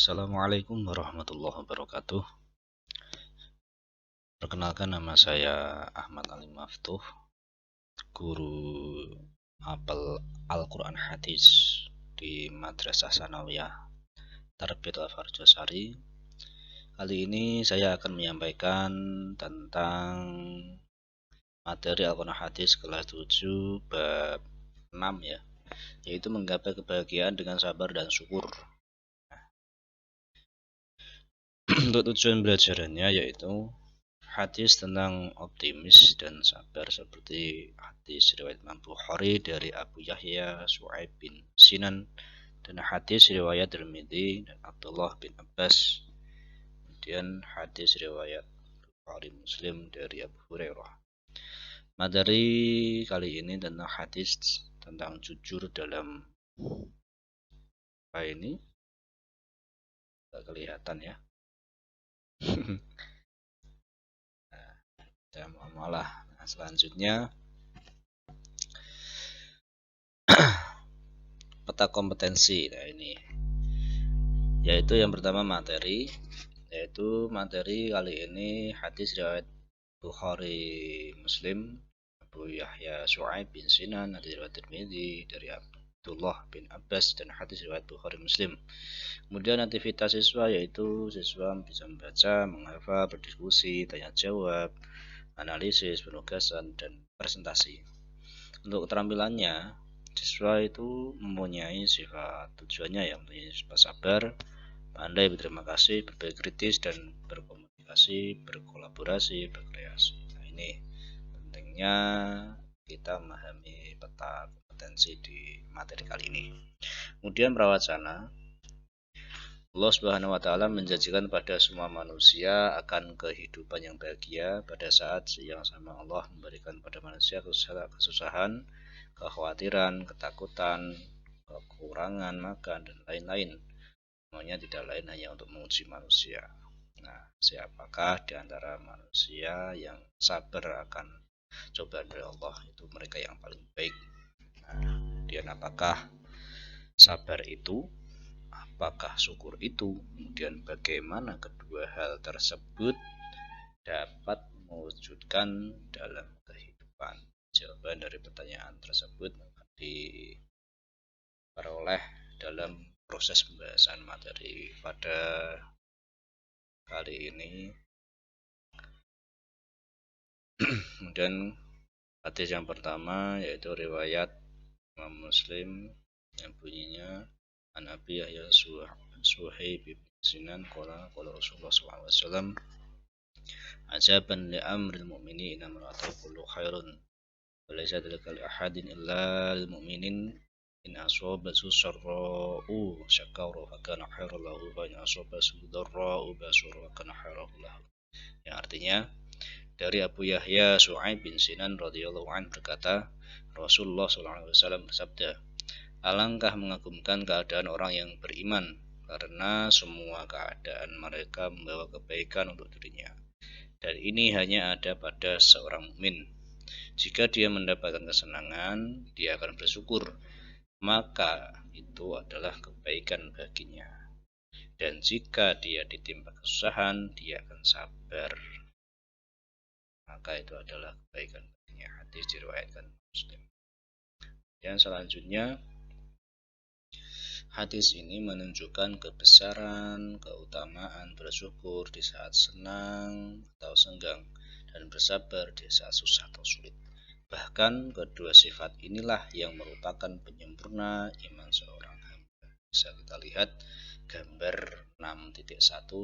Assalamualaikum warahmatullahi wabarakatuh. Perkenalkan, nama saya Ahmad Ali Maftuh, guru apel Al-Quran Hadis di Madrasah Sanawiyah Tarbiyat Al-Farjosari. Kali ini saya akan menyampaikan tentang materi Al-Quran Hadis kelas 7 bab 6 ya, yaitu menggapai kebahagiaan dengan sabar dan syukur. Untuk tujuan belajarannya yaitu hadis tentang optimis dan sabar, seperti hadis riwayat Imam Bukhari dari Abu Yahya Su'aib bin Sinan, dan hadis riwayat Tirmidzi dan Abdullah bin Abbas. Kemudian hadis riwayat Bukhari Muslim dari Abu Hurairah. Materi kali ini tentang hadis tentang jujur dalam apa ini? Tidak kelihatan ya. Malah. Nah, selanjutnya peta kompetensi. Nah, ini yaitu yang pertama materi kali ini hadis riwayat Bukhari Muslim Abu Yahya Su'aib bin Sinan, hadis riwayat Tirmidzi dari Abdullah bin Abbas, dan hadis riwayat Bukhari Muslim. Kemudian aktivitas siswa yaitu siswa bisa membaca, menghafal, berdiskusi, tanya jawab, analisis, penugasan, dan presentasi. Untuk keterampilannya, siswa itu mempunyai sifat tujuannya yang mempunyai sifat sabar, pandai berterima kasih, berpikir kritis, dan berkomunikasi, berkolaborasi, berkreasi. Nah, ini pentingnya kita memahami peta kompetensi di materi kali ini. Kemudian prawacana, Allah Subhanahu wa Ta'ala menjanjikan pada semua manusia akan kehidupan yang bahagia pada saat yang sama. Allah memberikan pada manusia kesusahan, kekhawatiran, ketakutan, kekurangan makan, dan lain-lain. Semuanya tidak lain hanya untuk menguji manusia. Nah, siapakah di antara manusia yang sabar akan cobaan dari Allah? Itu mereka yang paling baik. Nah, kemudian apakah sabar itu? Apakah syukur itu? Kemudian bagaimana kedua hal tersebut dapat mewujudkan dalam kehidupan? Jawaban dari pertanyaan tersebut akan diperoleh dalam proses pembahasan materi pada kali ini. Kemudian hadis yang pertama yaitu riwayat Imam Muslim yang bunyinya An Abi Yahya Suhaib bin Sinan qala Rasulullah sallallahu alaihi wasallam ajaban li amril mu'minin amratu kullu khairun wa laysa dzalika li ahadin illa lil mu'minin in asabatu sarra'u syakara fa kana khairan lahu wa in asabatu dharra'u basara fa kana khairan lahu. Yang artinya, dari Abu Yahya Su'aib bin Sinan radhiyallahu anhu berkata, Rasulullah sallallahu alaihi wasallam bersabda, alangkah mengagumkan keadaan orang yang beriman, karena semua keadaan mereka membawa kebaikan untuk dirinya, dan ini hanya ada pada seorang mukmin. Jika dia mendapatkan kesenangan, dia akan bersyukur, maka itu adalah kebaikan baginya, dan jika dia ditimpa kesusahan, dia akan sabar, maka itu adalah kebaikan baginya. Hadis diriwayatkan Muslim. Dan selanjutnya, hadis ini menunjukkan kebesaran, keutamaan bersyukur di saat senang atau senggang, dan bersabar di saat susah atau sulit. Bahkan kedua sifat inilah yang merupakan penyempurna iman seorang hamba. Bisa kita lihat gambar 6.1,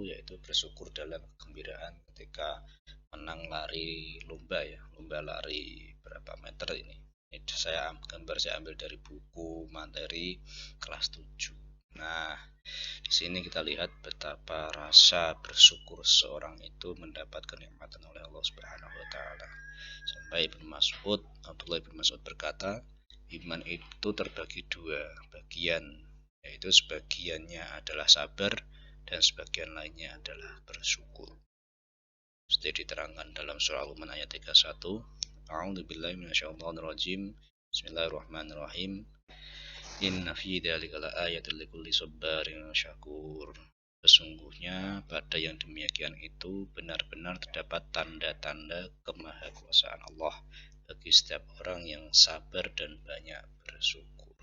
yaitu bersyukur dalam kegembiraan ketika menang lari lomba ya, lomba lari berapa meter ini. Saya ambil dari buku materi kelas 7. Nah, di sini kita lihat betapa rasa bersyukur seorang itu mendapatkan nikmatan oleh Allah Subhanahu wa Ta'ala. Sampai Abdullah bin Mas'ud berkata, iman itu terbagi dua bagian, yaitu sebagiannya adalah sabar dan sebagian lainnya adalah bersyukur. Seperti diterangkan dalam surah Al-Luqman ayat 31. A'udzubillahi minasyaitonirrajim. Bismillahirrahmanirrahim. Inna fi dzalika laayatil likulli sabarin syakur. Sesungguhnya pada yang demikian itu benar-benar terdapat tanda-tanda kemahakuasaan Allah bagi setiap orang yang sabar dan banyak bersyukur.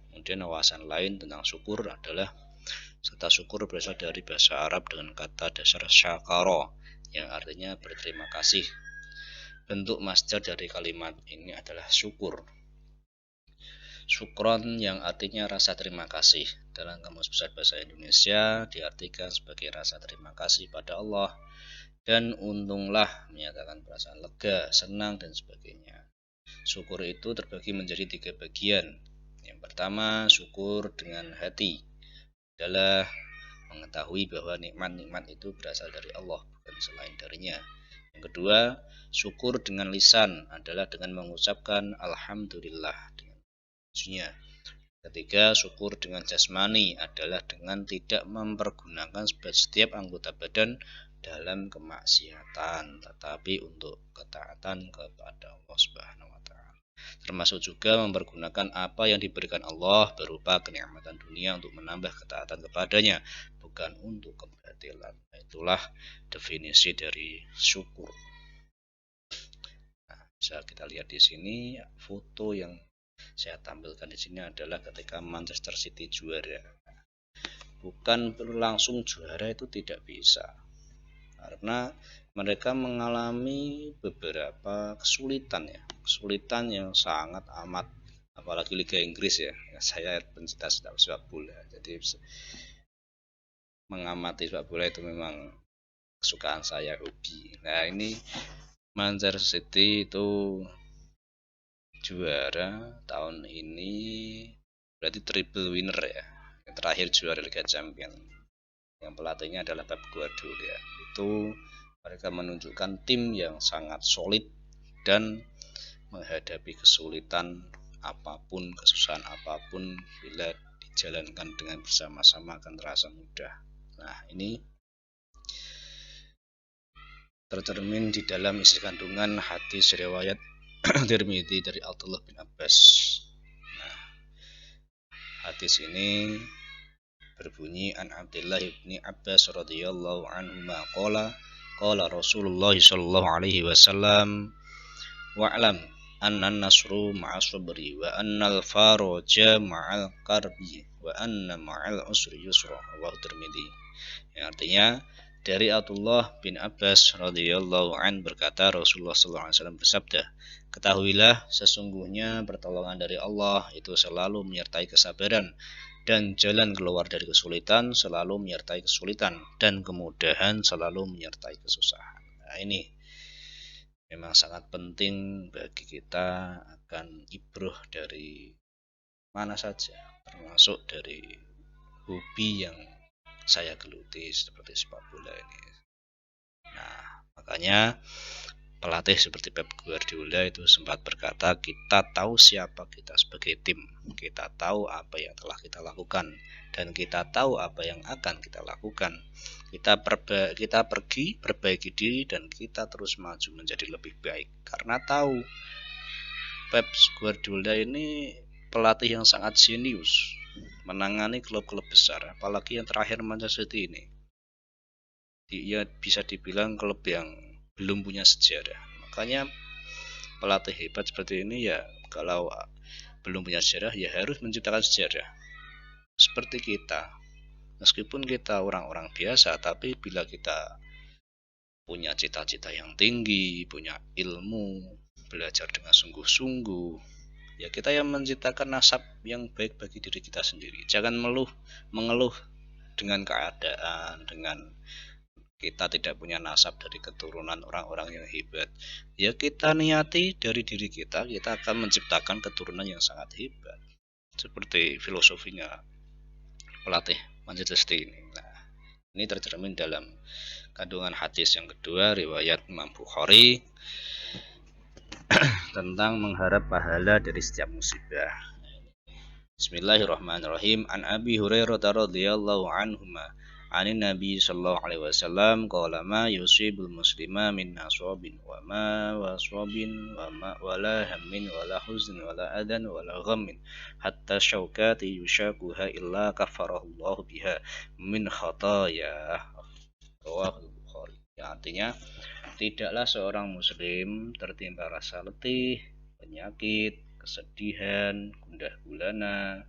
Kemudian wawasan lain tentang syukur adalah kata syukur berasal dari bahasa Arab dengan kata dasar syakara yang artinya berterima kasih. Bentuk masdar dari kalimat ini adalah syukur. Syukron yang artinya rasa terima kasih. Dalam Kamus Besar Bahasa Indonesia diartikan sebagai rasa terima kasih pada Allah dan untunglah, menyatakan perasaan lega, senang dan sebagainya. Syukur itu terbagi menjadi 3 bagian. Yang pertama, syukur dengan hati adalah mengetahui bahwa nikmat-nikmat itu berasal dari Allah, bukan selain darinya. Yang kedua, syukur dengan lisan adalah dengan mengucapkan alhamdulillah dengan maksudnya. Ketiga, syukur dengan jasmani adalah dengan tidak mempergunakan setiap anggota badan dalam kemaksiatan, tetapi untuk ketaatan kepada Allah Subhanahu wa taala. Termasuk juga mempergunakan apa yang diberikan Allah berupa kenikmatan dunia untuk menambah ketaatan kepadanya, bukan untuk kebatilan. Itulah definisi dari syukur. Nah, bisa kita lihat di sini foto yang saya tampilkan di sini adalah ketika Manchester City juara. Bukan langsung juara itu tidak bisa, karena mereka mengalami beberapa kesulitan yang sangat amat, apalagi Liga Inggris ya. Saya pencinta sepak bola, jadi mengamati sepak bola itu memang kesukaan saya, hobi. Nah, ini Manchester City itu juara tahun ini berarti triple winner ya. Yang terakhir juara Liga Champions. Yang pelatihnya adalah Pep Guardiola. Itu mereka menunjukkan tim yang sangat solid dan menghadapi kesulitan apapun, kesusahan apapun, bila dijalankan dengan bersama-sama akan terasa mudah. Nah, ini tercermin di dalam isi kandungan hadis riwayat Tirmidzi dari Abdullah bin Abbas. Nah, hadis ini berbunyi an Abdullah bin Abbas radhiyallahu anhuma qala Rasulullah sallallahu alaihi wasallam wa'lam anna an-nasru ma'as sabri wa annal faraja ma'al karbi wa anna ma'al usri yusra. Rawahu Tirmidzi. Yang artinya dari Abdullah bin Abbas radhiyallahu an berkata, Rasulullah sallallahu alaihi wasallam bersabda, ketahuilah sesungguhnya pertolongan dari Allah itu selalu menyertai kesabaran, dan jalan keluar dari kesulitan selalu menyertai kesulitan, dan kemudahan selalu menyertai kesusahan. Nah, ini memang sangat penting bagi kita akan ibroh dari mana saja, termasuk dari hobi yang saya geluti seperti sepak bola ini. Nah, makanya pelatih seperti Pep Guardiola itu sempat berkata, kita tahu siapa kita sebagai tim, kita tahu apa yang telah kita lakukan, dan kita tahu apa yang akan kita lakukan. Kita pergi, perbaiki diri, dan kita terus maju menjadi lebih baik. Karena tahu Pep Guardiola ini pelatih yang sangat jenius menangani klub-klub besar, apalagi yang terakhir Manchester City ini. Dia bisa dibilang klub yang belum punya sejarah. Makanya pelatih hebat seperti ini ya, kalau belum punya sejarah ya harus menciptakan sejarah. Seperti kita, meskipun kita orang-orang biasa, tapi bila kita punya cita-cita yang tinggi, punya ilmu, belajar dengan sungguh-sungguh, ya kita yang menciptakan nasab yang baik bagi diri kita sendiri. Jangan mengeluh dengan keadaan, dengan kita tidak punya nasab dari keturunan orang-orang yang hebat. Ya kita niati dari diri kita, kita akan menciptakan keturunan yang sangat hebat. Seperti filosofinya pelatih Manchester City ini. Nah, ini tercermin dalam kandungan hadis yang kedua, riwayat Imam Bukhari tentang mengharap pahala dari setiap musibah. Bismillahirrahmanirrahim. An Abi Hurairah radhiyallahu anhu Anin Nabi sallallahu alaihi wasallam qala ma yusibul muslima min aswabin wa ma waswabin wa ma wala hammin wala huzn wala adan wala ghammin hatta syaukati yushakuha illa kafarahu Allah biha min khataya. Rawahul Bukhari. Ya, artinya tidaklah seorang muslim tertimpa rasa letih, penyakit, kesedihan, gundah gulana,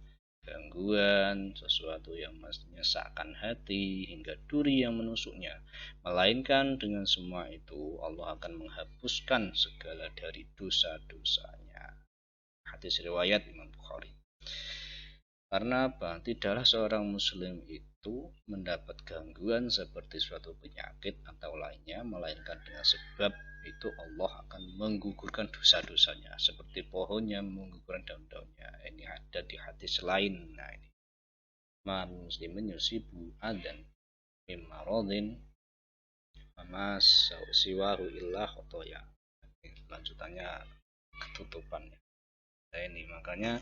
gangguan, sesuatu yang menyesakkan hati, hingga duri yang menusuknya. Melainkan dengan semua itu Allah akan menghapuskan segala dari dosa-dosanya. Hadis riwayat Imam Bukhari. Karena apa? Tidaklah seorang muslim itu mendapat gangguan seperti suatu penyakit atau lainnya, melainkan dengan sebab itu Allah akan menggugurkan dosa-dosanya, seperti pohonnya menggugurkan daun-daunnya. Ini ada di hadis lain. Nah, ini man muslimin yusibu adan mim maradin mas siwahu illa khotoya. Lanjutannya ketutupan. Nah, ini makanya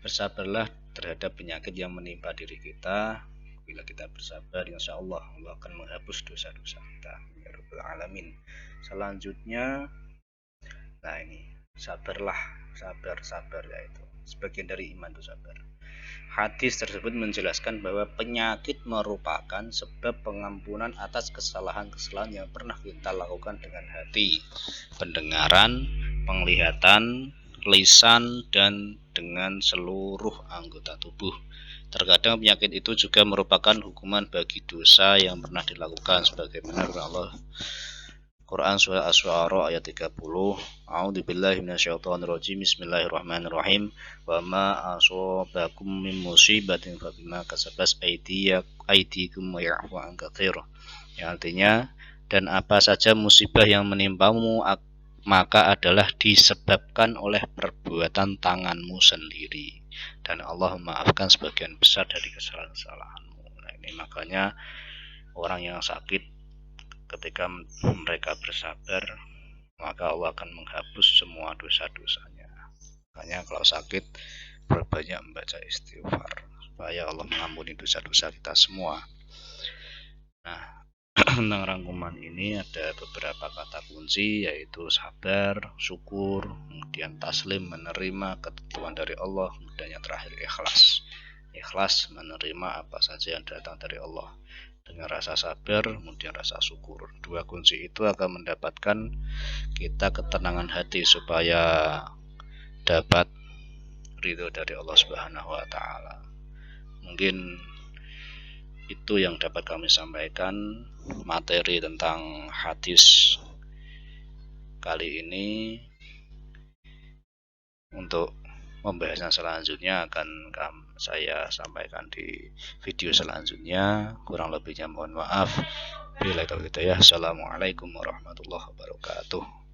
bersabarlah terhadap penyakit yang menimpa diri kita. Bila kita bersabar, insya Allah Allah akan menghapus dosa-dosa kita. Ya Rabbal Alamin. Selanjutnya, nah ini sabarlah, sabar yaitu sebagian dari iman itu sabar. Hadis tersebut menjelaskan bahwa penyakit merupakan sebab pengampunan atas kesalahan-kesalahan yang pernah kita lakukan dengan hati, pendengaran, penglihatan, lisan, dan dengan seluruh anggota tubuh. Terkadang penyakit itu juga merupakan hukuman bagi dosa yang pernah dilakukan, sebagaimana Allah Quran surah Asy-Syu'ara ayat 30. A'udzubillahi minasyaitonirrajim. Bismillahirrahmanirrahim. Wa ma asabakum min musibatin fabima kasabat aydikum wa ya'fu an katsir. Yang artinya, dan apa saja musibah yang menimpamu maka adalah disebabkan oleh perbuatan tanganmu sendiri, dan Allah memaafkan sebagian besar dari kesalahan-kesalahanmu. Nah, ini makanya orang yang sakit ketika mereka bersabar, maka Allah akan menghapus semua dosa-dosanya. Makanya kalau sakit, berbanyak membaca istighfar supaya Allah mengampuni dosa-dosa kita semua. Nah, tentang rangkuman ini ada beberapa kata kunci, yaitu sabar, syukur, kemudian taslim, menerima ketentuan dari Allah, kemudian yang terakhir ikhlas. Ikhlas menerima apa saja yang datang dari Allah dengan rasa sabar, kemudian rasa syukur. Dua kunci itu akan mendapatkan kita ketenangan hati supaya dapat ridho dari Allah Subhanahu wa taala. Mungkin itu yang dapat kami sampaikan materi tentang hadis kali ini. Untuk pembahasan selanjutnya akan saya sampaikan di video selanjutnya. Kurang lebihnya mohon maaf. Assalamualaikum warahmatullahi wabarakatuh.